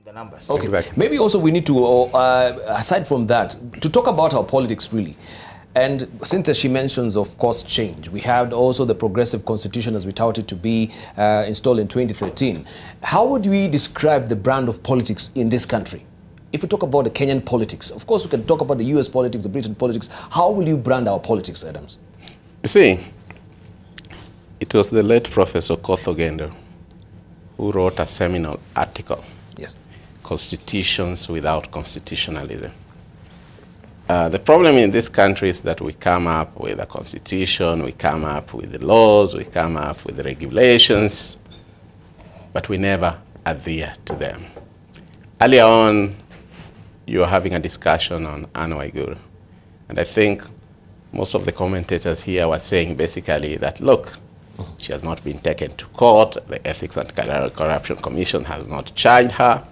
the numbers. Okay, exactly. Maybe also we need to, aside from that, to talk about our politics really. And Cynthia, she mentions, of course, change. We had also the progressive constitution as we touted to be installed in 2013. How would we describe the brand of politics in this country? If we talk about the Kenyan politics, of course we can talk about the US politics, the British politics. How will you brand our politics, Adams? You see, it was the late Professor Kothogendo who wrote a seminal article, Yes. Constitutions Without Constitutionalism. The problem in this country is that we come up with a constitution, we come up with the laws, we come up with the regulations, but we never adhere to them. Earlier on, you were having a discussion on Anne Waiguru, and I think most of the commentators here were saying basically that, look, she has not been taken to court, the Ethics and Corruption Commission has not charged her,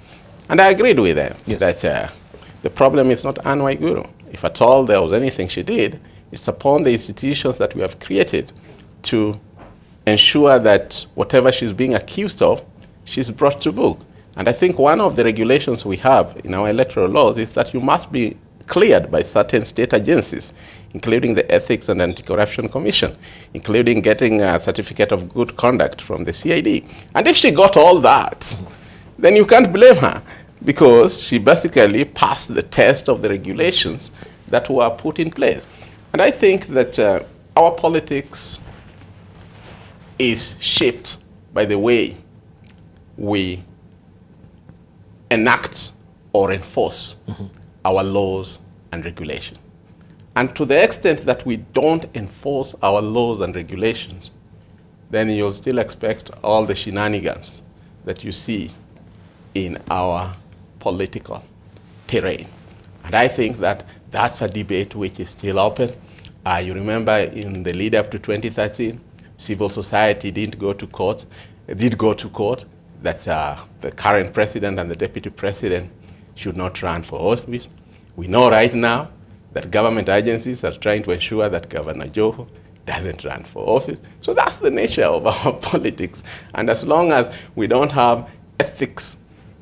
and I agreed with them that the problem is not Anne Waiguru. If at all there was anything she did, it's upon the institutions that we have created to ensure that whatever she's being accused of, she's brought to book. And I think one of the regulations we have in our electoral laws is that you must be cleared by certain state agencies, including the Ethics and Anti-Corruption Commission, including getting a certificate of good conduct from the CID. And if she got all that, then you can't blame her, because she basically passed the test of the regulations that were put in place. And I think that our politics is shaped by the way we enact or enforce our laws and regulations. And to the extent that we don't enforce our laws and regulations, then you'll still expect all the shenanigans that you see in our political terrain. And I think that that's a debate which is still open. You remember in the lead up to 2013, civil society did go to court that the current president and the deputy president should not run for office. We know right now that government agencies are trying to ensure that Governor Joho doesn't run for office. So that's the nature of our politics. And as long as we don't have ethics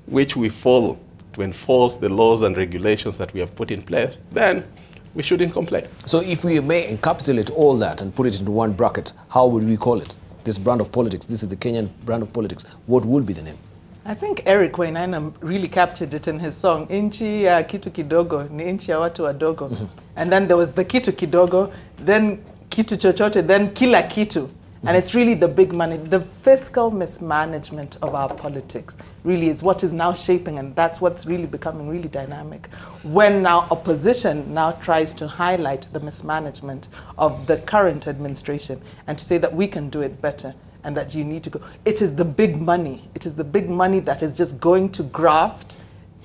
which we follow to enforce the laws and regulations that we have put in place, then we shouldn't complain. So if we may encapsulate all that and put it into one bracket, how would we call it? This brand of politics, this is the Kenyan brand of politics. What would be the name? I think Eric Wainaina really captured it in his song, Inchi ya kitu kidogo, ni inchi ya watu wadogo. And then there was the kitu kidogo, then kitu chochote, then kila kitu. And it's really the big money. The fiscal mismanagement of our politics really is what is now shaping, and that's what's really becoming really dynamic. When now opposition now tries to highlight the mismanagement of the current administration and to say that we can do it better and that you need to go. It is the big money. It is the big money that is just going to graft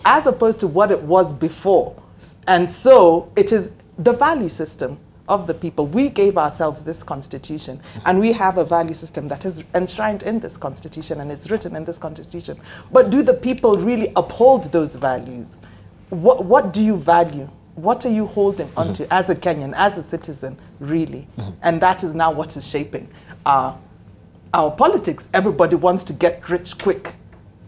as opposed to what it was before. And so it is the value system of the people. We gave ourselves this constitution, and we have a value system that is enshrined in this constitution, and it's written in this constitution. But do the people really uphold those values? What do you value? What are you holding onto as a Kenyan, as a citizen, really? And that is now what is shaping our politics. Everybody wants to get rich quick,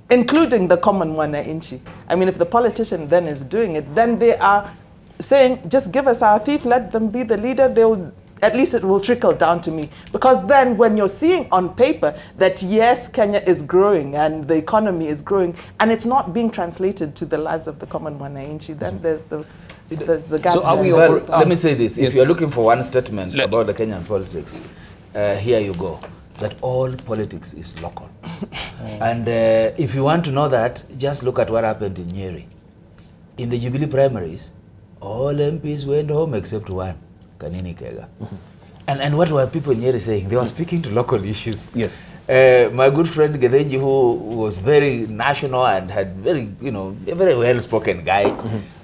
including the common wananchi. I mean, if the politician then is doing it, then they are saying, just give us our thief, let them be the leader, they'll, at least it will trickle down to me. Because then when you're seeing on paper that yes, Kenya is growing and the economy is growing, and it's not being translated to the lives of the common wananchi, then there's the gap. So are we let me say this, if you're looking for one statement about the Kenyan politics, here you go, that all politics is local. And if you want to know that, just look at what happened in Nyeri. In the Jubilee primaries, all MPs went home except one, Kanini Kega. And what were people in Nyeri saying? They were speaking to local issues. Yes. My good friend Gedenji, who was very national and had very, you know, a very well-spoken guy,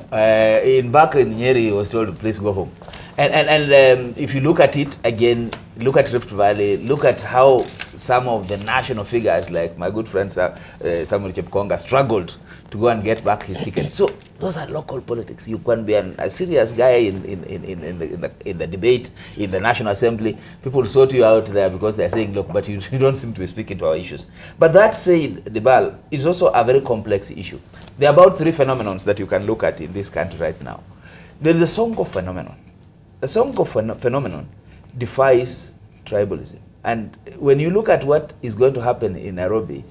back in Nyeri, he was told to please go home. And if you look at it again, look at Rift Valley, look at how some of the national figures, like my good friend Samuel Chepkonga, struggled to go and get back his ticket. So those are local politics. You can be a serious guy in the debate, in the National Assembly. People sort you out there because they're saying, look, but you don't seem to be speaking to our issues. But that said, Debarl, is also a very complex issue. There are about 3 phenomena that you can look at in this country right now. There is the Sonko phenomenon. The Sonko phenomenon defies tribalism. And when you look at what is going to happen in Nairobi,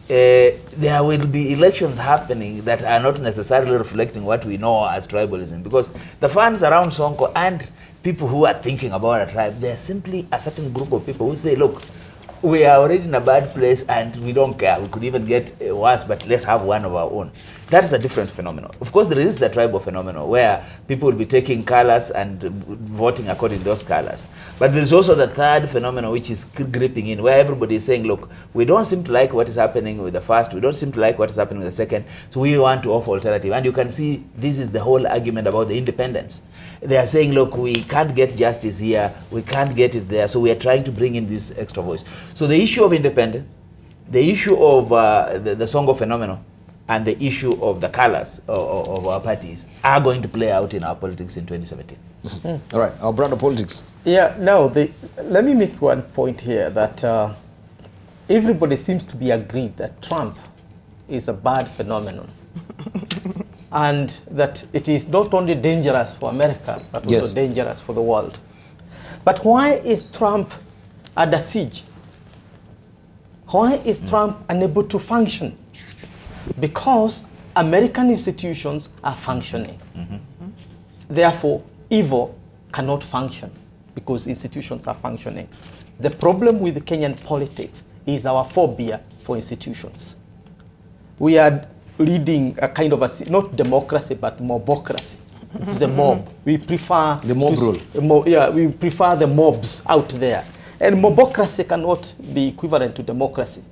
there will be elections happening that are not necessarily reflecting what we know as tribalism. Because the fans around Sonko and people who are thinking about a tribe, they're simply a certain group of people who say, look, we are already in a bad place and we don't care. We could even get worse, but let's have one of our own. That is a different phenomenon. Of course, there is the tribal phenomenon where people will be taking colors and voting according to those colors. But there's also the third phenomenon which is gripping in, where everybody is saying, look, we don't seem to like what is happening with the first, we don't seem to like what is happening with the second, so we want to offer alternative. And you can see this is the whole argument about the independence. They are saying, look, we can't get justice here, we can't get it there, so we are trying to bring in this extra voice. So the issue of independence, the issue of the Sonko phenomenon, and the issue of the colors of our parties are going to play out in our politics in 2017. All right, our brother politics. Yeah, no, let me make one point here that everybody seems to be agreed that Trump is a bad phenomenon. And that it is not only dangerous for America, but also dangerous for the world. But why is Trump under siege? Why is Trump unable to function? Because American institutions are functioning. Therefore, evil cannot function because institutions are functioning. The problem with Kenyan politics is our phobia for institutions. We are leading a kind of a, not democracy, but mobocracy. It's a mob. We prefer the mob rule. Yeah, we prefer the mobs out there. And mobocracy cannot be equivalent to democracy.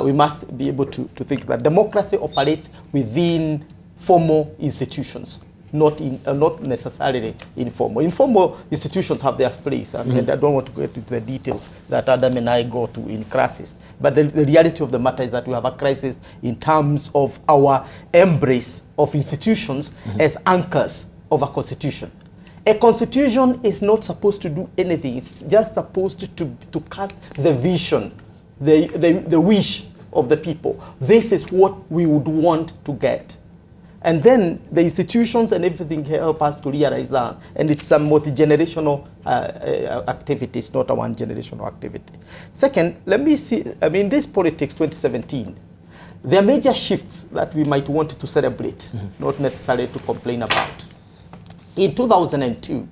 We must be able to think that democracy operates within formal institutions, not necessarily informal. Informal institutions have their place, and I don't want to get into the details that Adam and I go to in classes. But the reality of the matter is that we have a crisis in terms of our embrace of institutions as anchors of a constitution. A constitution is not supposed to do anything. It's just supposed to cast the vision, the wish of the people. This is what we would want to get. And then the institutions and everything help us to realize that. And it's a multi-generational activity. It's not a one-generational activity. Second, let me see, I mean, this politics 2017, there are major shifts that we might want to celebrate, not necessarily to complain about. In 2002,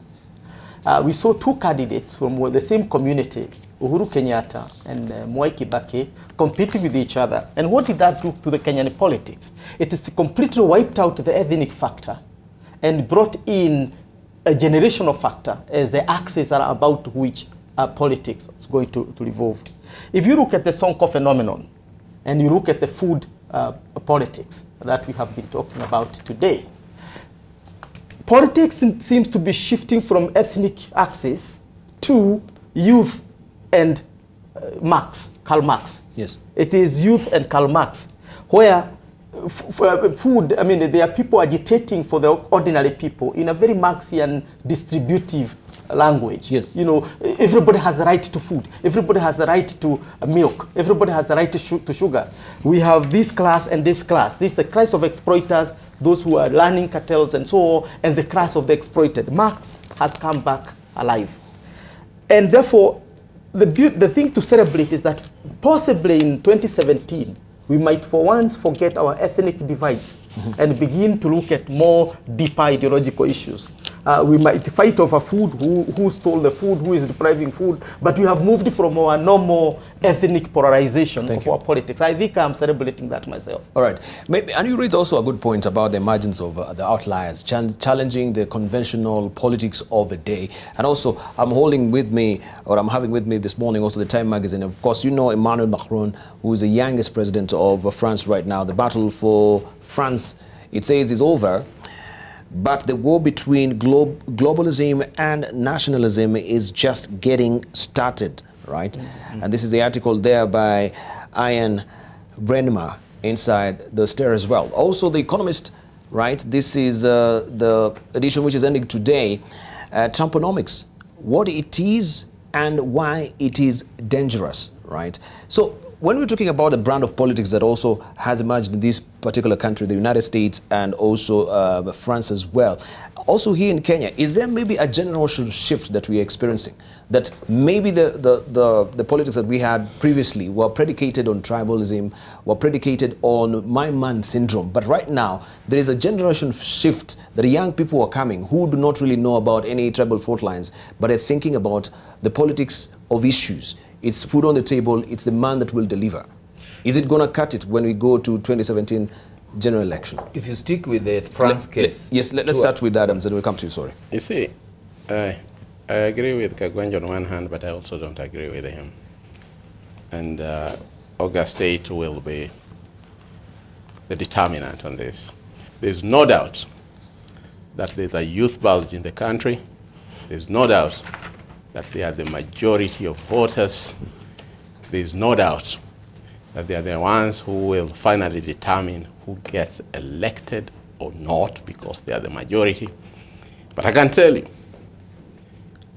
we saw 2 candidates from the same community, Uhuru Kenyatta and Mwai Kibaki, competing with each other. And what did that do to the Kenyan politics? It is completely wiped out the ethnic factor and brought in a generational factor as the axis about which politics is going to revolve. If you look at the Sonko phenomenon and you look at the food politics that we have been talking about today, politics seems to be shifting from ethnic axis to youth and Karl Marx. Yes. It is youth and Karl Marx, where food, I mean, there are people agitating for the ordinary people in a very Marxian distributive language. Yes. You know, everybody has the right to food. Everybody has the right to milk. Everybody has the right to sugar. We have this class and this class. This is the class of exploiters, those who are learning cartels and so on, and the class of the exploited. Marx has come back alive. And therefore, the thing to celebrate is that possibly in 2017, we might for once forget our ethnic divides and begin to look at more deeper ideological issues. We might fight over food, who stole the food, who is depriving food, but we have moved from our normal ethnic polarization of our politics. I think I'm celebrating that myself. All right. Maybe, and you raised also a good point about the emergence of the outliers, challenging the conventional politics of the day. And also, I'm having with me this morning also the Time magazine. Of course, you know Emmanuel Macron, who is the youngest president of France right now. The battle for France, it says, is over. but the war between globalism and nationalism is just getting started, right? Mm-hmm. And this is the article there by Ian Brennemer inside the Star as well. Also, The Economist, right? This is the edition which is ending today. Trumponomics, what it is and why it is dangerous, right? So when we're talking about the brand of politics that also has emerged in this particular country, the United States and also France as well, also here in Kenya, is there maybe a generational shift that we're experiencing? That maybe the politics that we had previously were predicated on tribalism, were predicated on my man syndrome. But right now, there is a generation shift that young people are coming who do not really know about any tribal fault lines, but are thinking about the politics of issues. It's food on the table, it's the man that will deliver. Is it going to cut it when we go to 2017 general election? If you stick with the France case. Yes, let's start with Adams and we'll come to you, sorry. You see, I agree with Kagwenj on one hand, but I also don't agree with him. And August 8 will be the determinant on this. There's no doubt that there's a youth bulge in the country. There's no doubt that they are the majority of voters. There's no doubt that they are the ones who will finally determine who gets elected or not, because they are the majority. But I can tell you,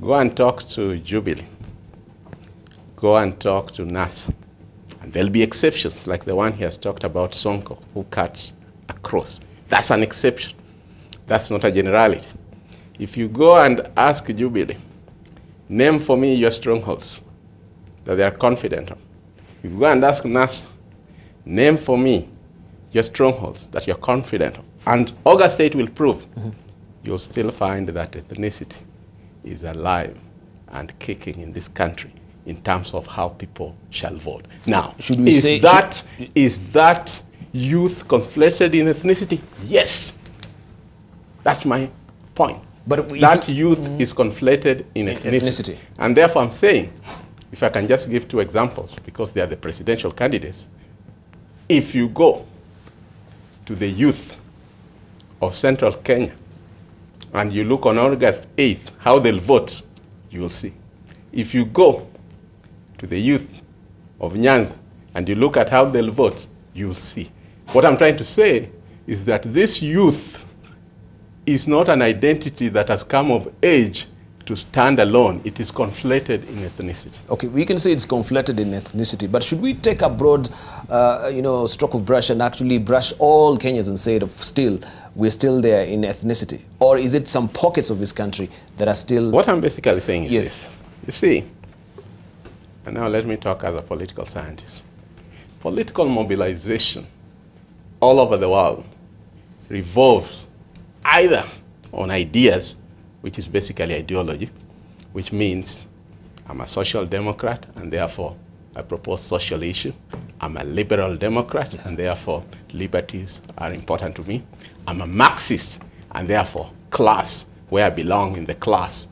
go and talk to Jubilee. Go and talk to NASA. And there'll be exceptions, like the one he has talked about, Sonko, who cuts across. That's an exception. That's not a generality. If you go and ask Jubilee, name for me your strongholds that they are confident of. If you go and ask NASA, name for me your strongholds that you're confident of. And August 8 will prove, you'll still find that ethnicity is alive and kicking in this country in terms of how people shall vote. Now, is that youth conflated in ethnicity? Yes. That's my point. But that youth is conflated in ethnicity. And therefore I'm saying, if I can just give two examples, because they are the presidential candidates, if you go to the youth of Central Kenya and you look on August 8th, how they'll vote, you will see. If you go to the youth of Nyanza and you look at how they'll vote, you'll see. What I'm trying to say is that this youth is not an identity that has come of age to stand alone. It is conflated in ethnicity. Okay, we can say it's conflated in ethnicity, but should we take a broad, stroke of brush and actually brush all Kenyans and say we're still there in ethnicity? Or is it some pockets of this country that are still... What I'm basically saying is this. You see, and now let me talk as a political scientist. Political mobilization all over the world revolves either on ideas, which is basically ideology, which means I'm a social democrat and therefore I propose social issue. I'm a liberal democrat and therefore liberties are important to me. I'm a Marxist and therefore class, where I belong in the class,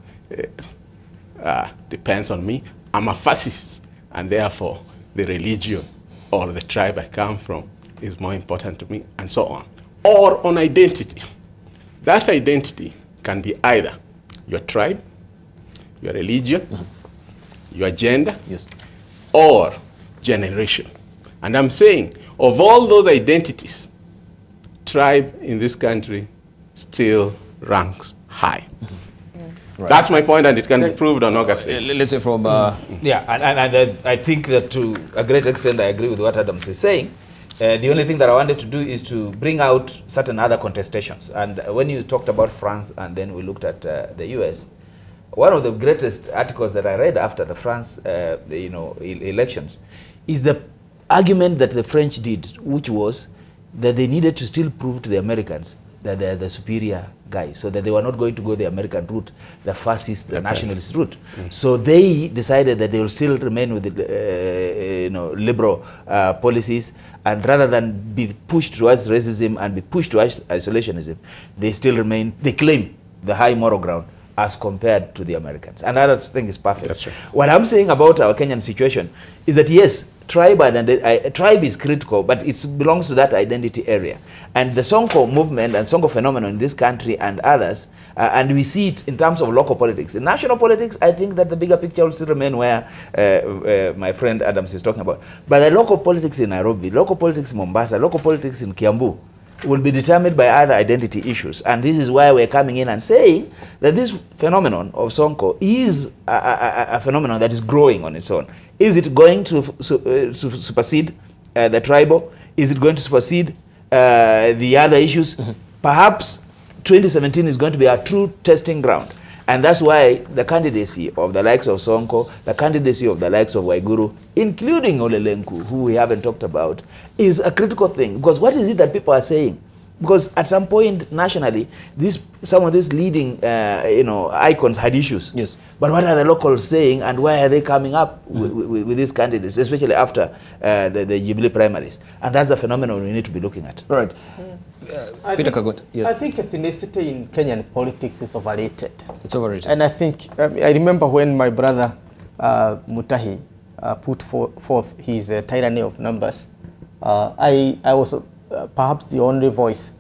depends on me. I'm a fascist and therefore the religion or the tribe I come from is more important to me, and so on. Or on identity. That identity can be either your tribe, your religion, your gender, or generation. And I'm saying, of all those identities, tribe in this country still ranks high. Right. That's my point, and it can be proved on August 8th. Let's say from... Yeah, and I think that to a great extent I agree with what Adams is saying. The only thing that I wanted to do is to bring out certain other contestations. And when you talked about France and then we looked at the US, one of the greatest articles that I read after the France elections is the argument that the French did, which was that they needed to still prove to the Americans that they're the superior guy, so that they were not going to go the American route, the fascist, the nationalist route. So they decided that they will still remain with the liberal policies, and rather than be pushed towards racism and be pushed towards isolationism, they still remain, they claim the high moral ground as compared to the Americans. And that thing is perfect. That's right. What I'm saying about our Kenyan situation is that yes, tribe is critical, but it belongs to that identity area. And the Sonko movement and Sonko phenomenon in this country and others, and we see it in terms of local politics. In national politics, I think that the bigger picture will still remain where my friend Adams is talking about. But the local politics in Nairobi, local politics in Mombasa, local politics in Kiambu will be determined by other identity issues. And this is why we're coming in and saying that this phenomenon of Sonko is a phenomenon that is growing on its own. Is it going to supersede the tribal? Is it going to supersede the other issues? Perhaps 2017 is going to be a true testing ground. And that's why the candidacy of the likes of Sonko, the candidacy of the likes of Waiguru, including Ole Lenku, who we haven't talked about, is a critical thing. Because what is it that people are saying? Because at some point nationally, some of these leading icons had issues. Yes. But what are the locals saying, and why are they coming up with these candidates, especially after the Jubilee primaries? And that's the phenomenon we need to be looking at. All right. Peter Kagot, yes. I think ethnicity in Kenyan politics is overrated. It's overrated. And I think, I remember when my brother Mutahi put forth his Tyranny of Numbers, I was perhaps the only voice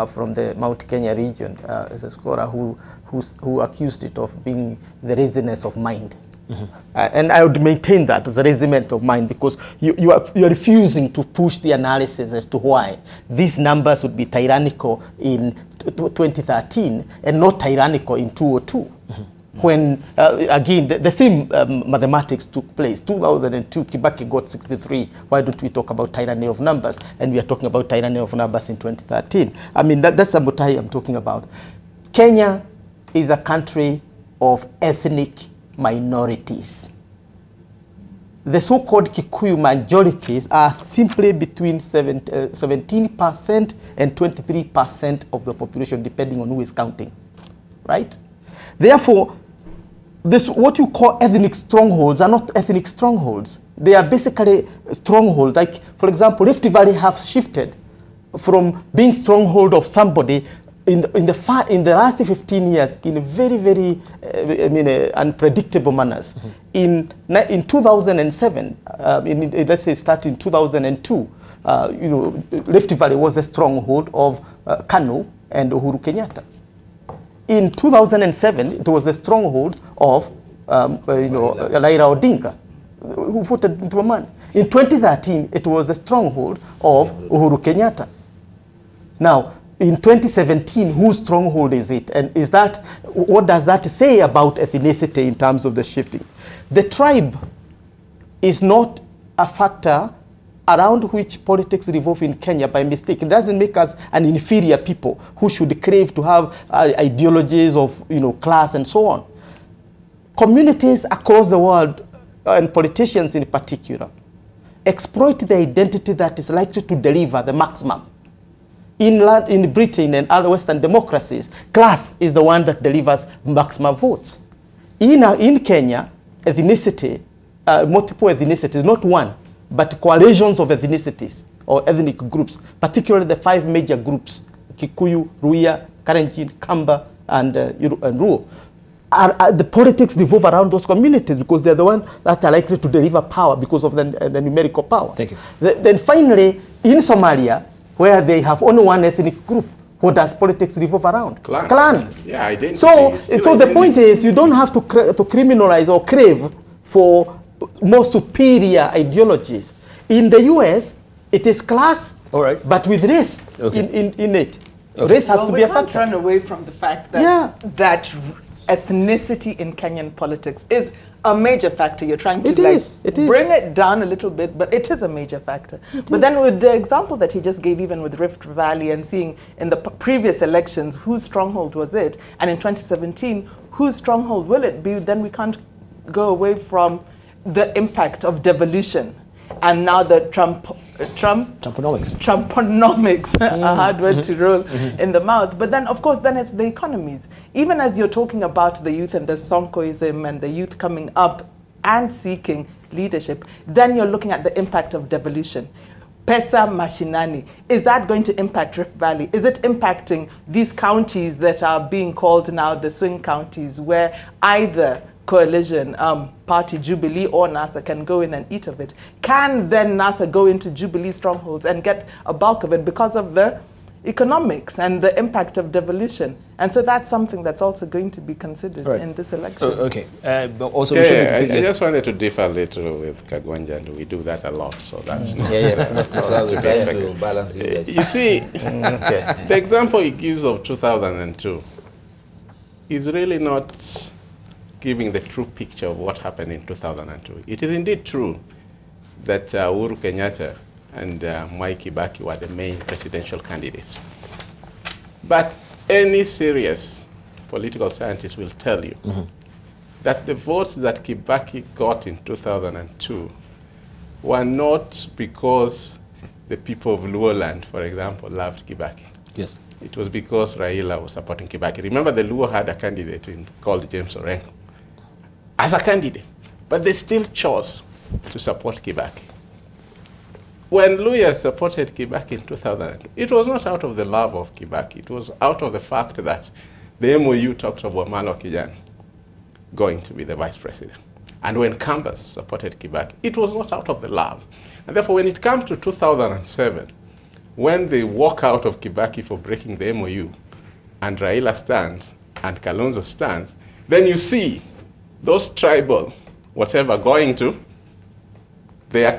from the Mount Kenya region as a scholar who accused it of being the laziness of mind. And I would maintain that as a regiment of mind, because you are refusing to push the analysis as to why these numbers would be tyrannical in 2013 and not tyrannical in 2002. When, again, the same mathematics took place. 2002, Kibaki got 63. Why don't we talk about tyranny of numbers? And we are talking about tyranny of numbers in 2013. I mean, that's a Mutahi I'm talking about. Kenya is a country of ethnic minorities. The so-called Kikuyu majorities are simply between 17% and 23% of the population, depending on who is counting, right? Therefore, what you call ethnic strongholds are not ethnic strongholds. They are basically strongholds. Like, for example, Rift Valley have shifted from being stronghold of somebody in the last 15 years in very, very unpredictable manners. In 2007, let's say starting in 2002, Rift Valley was a stronghold of Kanu and Uhuru Kenyatta. In 2007, it was a stronghold of Raila Odinga, who voted into a man. In 2013, it was a stronghold of Uhuru Kenyatta. Now, in 2017, whose stronghold is it? And what does that say about ethnicity in terms of the shifting? The tribe is not a factor around which politics revolve in Kenya by mistake. It doesn't make us an inferior people who should crave to have ideologies of class and so on. Communities across the world, and politicians in particular, exploit the identity that is likely to deliver the maximum. In Britain and other Western democracies, class is the one that delivers maximum votes. In Kenya, ethnicity, multiple ethnicities, not one, but coalitions of ethnicities or ethnic groups, particularly the 5 major groups, Kikuyu, Luhya, Kalenjin, Kamba, and Luo. The politics revolve around those communities because they're the ones that are likely to deliver power because of the numerical power. Thank you. Then finally, in Somalia, where they have only one ethnic group, what does politics revolve around? Clan. Yeah, identity. So the point is, you don't have to criminalize or crave for more superior ideologies. In the US, it is class, all right, but with race in it. Okay. Race has to be a factor. We can't run away from the fact that, that ethnicity in Kenyan politics is a major factor. You're trying to bring it down a little bit, but it is a major factor. But then with the example that he just gave, even with Rift Valley, and seeing in the previous elections, whose stronghold was it? And in 2017, whose stronghold will it be? Then we can't go away from the impact of devolution. And now the Trumponomics, a hard word to roll in the mouth. But then, of course, then it's the economies. Even as you're talking about the youth and the Sonkoism and the youth coming up and seeking leadership, then you're looking at the impact of devolution. Pesa Mashinani, is that going to impact Rift Valley? Is it impacting these counties that are being called now the swing counties, where either coalition party, Jubilee or NASA, can go in and eat of it, can then NASA go into Jubilee strongholds and get a bulk of it because of the economics and the impact of devolution? And so that's something that's also going to be considered in this election. Okay. But also, I just wanted to differ a little with Kagwanja, and we do that a lot, so that's to be expected. Balance you see, the example he gives of 2002 is really not giving the true picture of what happened in 2002. It is indeed true that Uhuru Kenyatta and Mwai Kibaki were the main presidential candidates. But any serious political scientist will tell you that the votes that Kibaki got in 2002 were not because the people of Luo land, for example, loved Kibaki. Yes. It was because Raila was supporting Kibaki. Remember, the Luo had a candidate called James Orengo as a candidate, but they still chose to support Kibaki. When Luya supported Kibaki in 2000, it was not out of the love of Kibaki. It was out of the fact that the MOU talked of Wamalo Kijana going to be the vice president. And when Kambas supported Kibaki, it was not out of the love. And therefore, when it comes to 2007, when they walk out of Kibaki for breaking the MOU, and Raila stands, and Kalonzo stands, then you see those tribal, whatever, going to their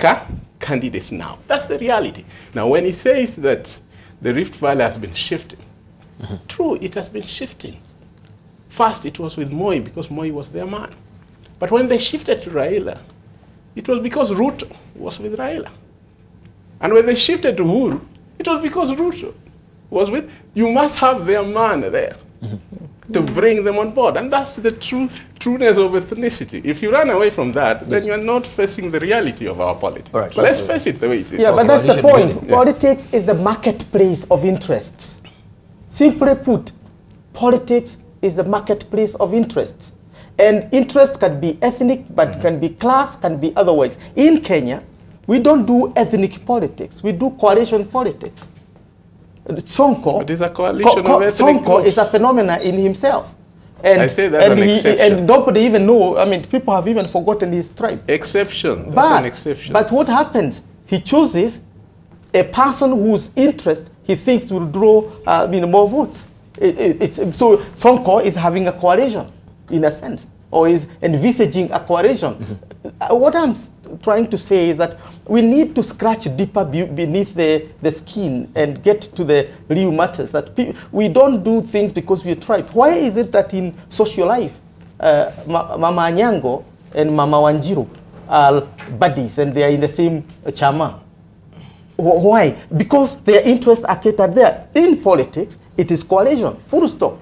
candidates now. That's the reality. Now, when he says that the Rift Valley has been shifting, true, it has been shifting. First, it was with Moi, because Moi was their man. But when they shifted to Raila, it was because Ruto was with Raila. And when they shifted to Uhuru, it was because Ruto was with, you must have their man there to bring them on board. And that's the trueness of ethnicity. If you run away from that, then you're not facing the reality of our politics. Right. Let's face it the way it is. Yeah, but that's the point. Politics is the marketplace of interests. Simply put, politics is the marketplace of interests. And interest can be ethnic, but can be class, can be otherwise. In Kenya, we don't do ethnic politics. We do coalition politics. Sonko, but it's a coalition of ethnic Sonko groups. is a phenomenon in himself. And, I say that's an exception. And nobody even know, I mean, people have even forgotten his tribe. Exception, that's an exception. But what happens? He chooses a person whose interest he thinks will draw more votes. So Sonko is having a coalition, in a sense, or is envisaging a coalition. What I'm trying to say is that we need to scratch deeper beneath the skin and get to the real matters. That we don't do things because we're tribe. Why is it that in social life, Mama Anyango and Mama Wanjiru are buddies and they are in the same chama? Why? Because their interests are catered there. In politics, it is coalition, full stop.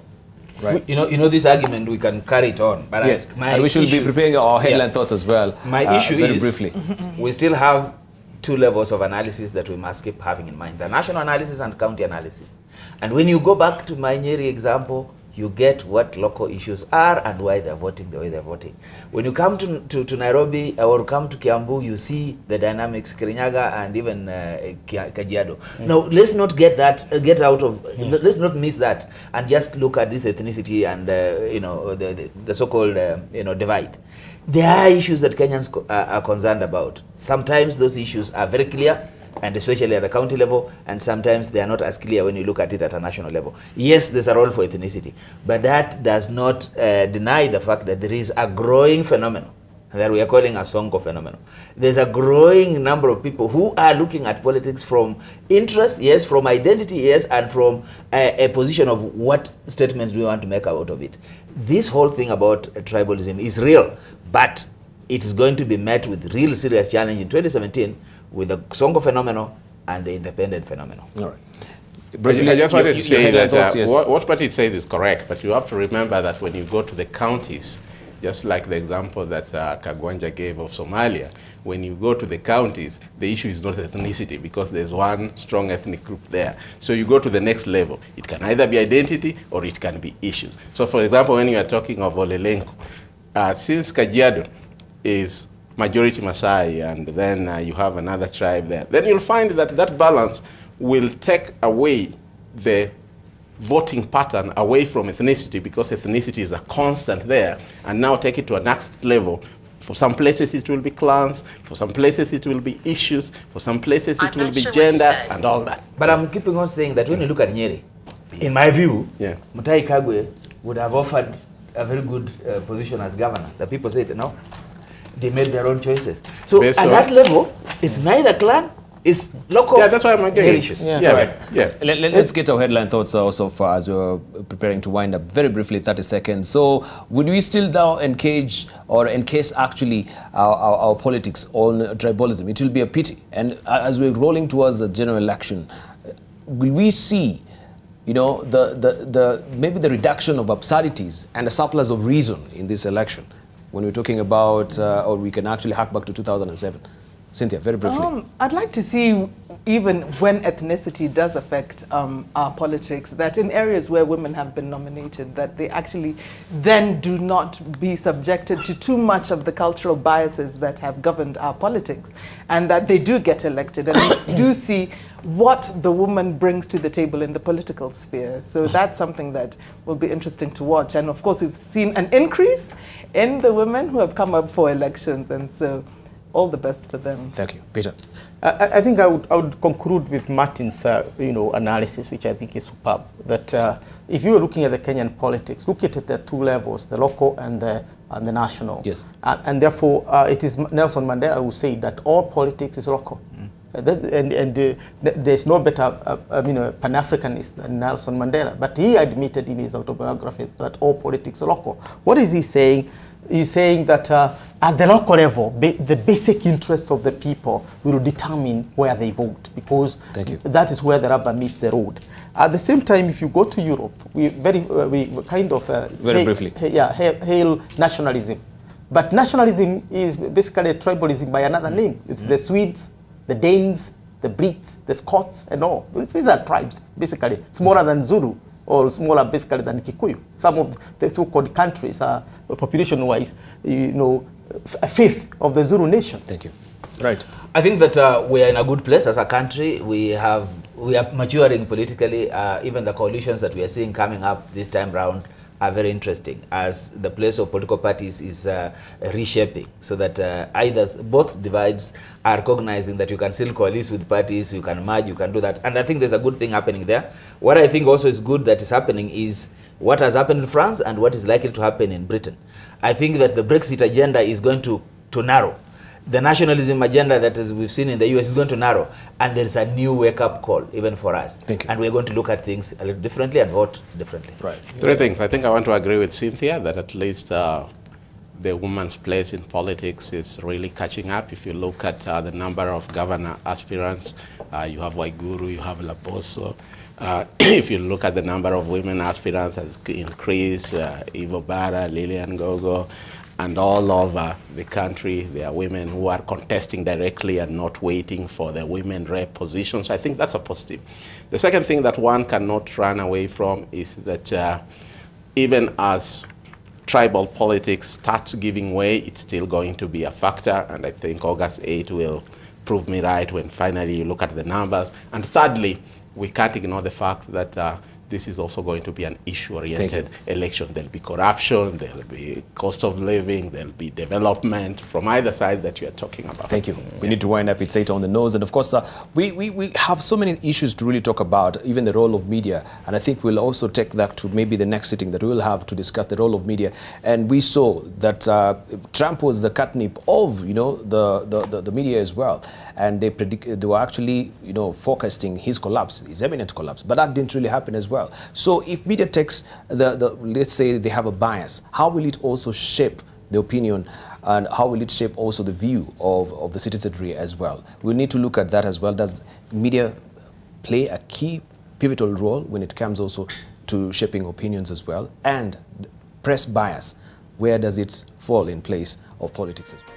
Right. You know this argument, we can carry it on. But yes, and we should be preparing our headline thoughts as well. My issue very is, briefly, we still have two levels of analysis that we must keep having in mind: the national analysis and county analysis. And when you go back to my Nyeri example, you get what local issues are and why they're voting the way they're voting. When you come to Nairobi or come to Kiambu, you see the dynamics, Kirinyaga and even Kajiado. Now, let's not let's not miss that and just look at this ethnicity and the so-called divide. There are issues that Kenyans are concerned about. Sometimes those issues are very clear, and especially at the county level, and sometimes they are not as clear when you look at it at a national level. Yes, there's a role for ethnicity, but that does not deny the fact that there is a growing phenomenon that we are calling a Sonko phenomenon. There's a growing number of people who are looking at politics from interest, yes, from identity, yes, and from a position of what statements do we want to make out of it. This whole thing about tribalism is real, but it is going to be met with real serious challenge in 2017 with the Sonko phenomenon and the independent phenomenon. All right. Briefly, I just wanted to say that what Patty says is correct, but you have to remember that when you go to the counties, just like the example that Kagwanja gave of Somalia, when you go to the counties, the issue is not ethnicity because there's one strong ethnic group there. So you go to the next level. It can either be identity or it can be issues. So for example, when you are talking of Olelenko, since Kajiado is majority Maasai, and then you have another tribe there, then you'll find that that balance will take away the voting pattern away from ethnicity, because ethnicity is a constant there, and now take it to a next level. For some places it will be clans, for some places it will be issues, for some places it will be gender and all that. But I'm keeping on saying that when you look at Nyeri, in my view, Mutahi Kagwe would have offered a very good position as governor. The people said, no, they made their own choices. So based at that level, it's neither clan, it's local. Yeah, that's why I'm agreeing. Issues. Let's get our headline thoughts also far as we're preparing to wind up. Very briefly, 30 seconds. So, would we still now engage or encase actually our politics on tribalism? It will be a pity. And as we're rolling towards the general election, will we see, you know, maybe the reduction of absurdities and a surplus of reason in this election when we're talking about, or we can actually hark back to 2007? Cynthia, very briefly. I'd like to see, even when ethnicity does affect our politics, that in areas where women have been nominated, that they actually then do not be subjected to too much of the cultural biases that have governed our politics, and that they do get elected, and we do see what the woman brings to the table in the political sphere. So that's something that will be interesting to watch. And of course, we've seen an increase in the women who have come up for elections, and so all the best for them. Thank you. Peter? I think I would conclude with Martin's analysis, which I think is superb, that if you were looking at the Kenyan politics, look at it at two levels, the local and the national. Yes. And therefore, it is Nelson Mandela who said that all politics is local. There's no better Pan-Africanist than Nelson Mandela, but he admitted in his autobiography that all politics are local. What is he saying? He's saying that at the local level, the basic interests of the people will determine where they vote, because that is where the rubber meets the road. At the same time, if you go to Europe, we kind of very briefly hail nationalism, but nationalism is basically tribalism by another name. It's the Swedes, the Danes, the Brits, the Scots, and all. These are tribes, basically, smaller than Zulu, or smaller basically than Kikuyu. Some of the so-called countries are, population-wise, a fifth of the Zulu nation. Thank you. Right. I think that we are in a good place as a country. We are maturing politically. Even the coalitions that we are seeing coming up this time round are very interesting, as the place of political parties is reshaping, so that both divides are recognizing that you can still coalesce with parties, you can merge, you can do that. And I think there's a good thing happening there. What I think also is good that is happening is what has happened in France and what is likely to happen in Britain. I think that the Brexit agenda is going to narrow. The nationalism agenda that we've seen in the US is going to narrow, and there is a new wake-up call even for us. Thank you. And we're going to look at things a little differently and vote differently. Right. Three things. I think I want to agree with Cynthia that at least the woman's place in politics is really catching up. If you look at the number of governor aspirants, you have Waiguru, you have Laboso. If you look at the number of women aspirants has increased, Ivo Bara, Lilian Gogo, and all over the country, there are women who are contesting directly and not waiting for the women rep positions. So I think that's a positive. The second thing that one cannot run away from is that even as tribal politics starts giving way, it's still going to be a factor. And I think August 8 will prove me right when finally you look at the numbers. And thirdly, we can't ignore the fact that this is also going to be an issue-oriented election. There'll be corruption, there'll be cost of living, there'll be development from either side that you are talking about. Thank you. We need to wind up. It's 8 on the nose. And of course, we have so many issues to really talk about, even the role of media. And I think we'll also take that to maybe the next sitting that we will have to discuss the role of media. And we saw that Trump was the catnip of, the media as well. And they were actually, forecasting his collapse, his imminent collapse. But that didn't really happen as well. So if media takes let's say they have a bias, how will it also shape the opinion, and how will it shape also the view of the citizenry as well? We need to look at that as well. Does media play a key pivotal role when it comes also to shaping opinions as well? And press bias, where does it fall in place of politics as well?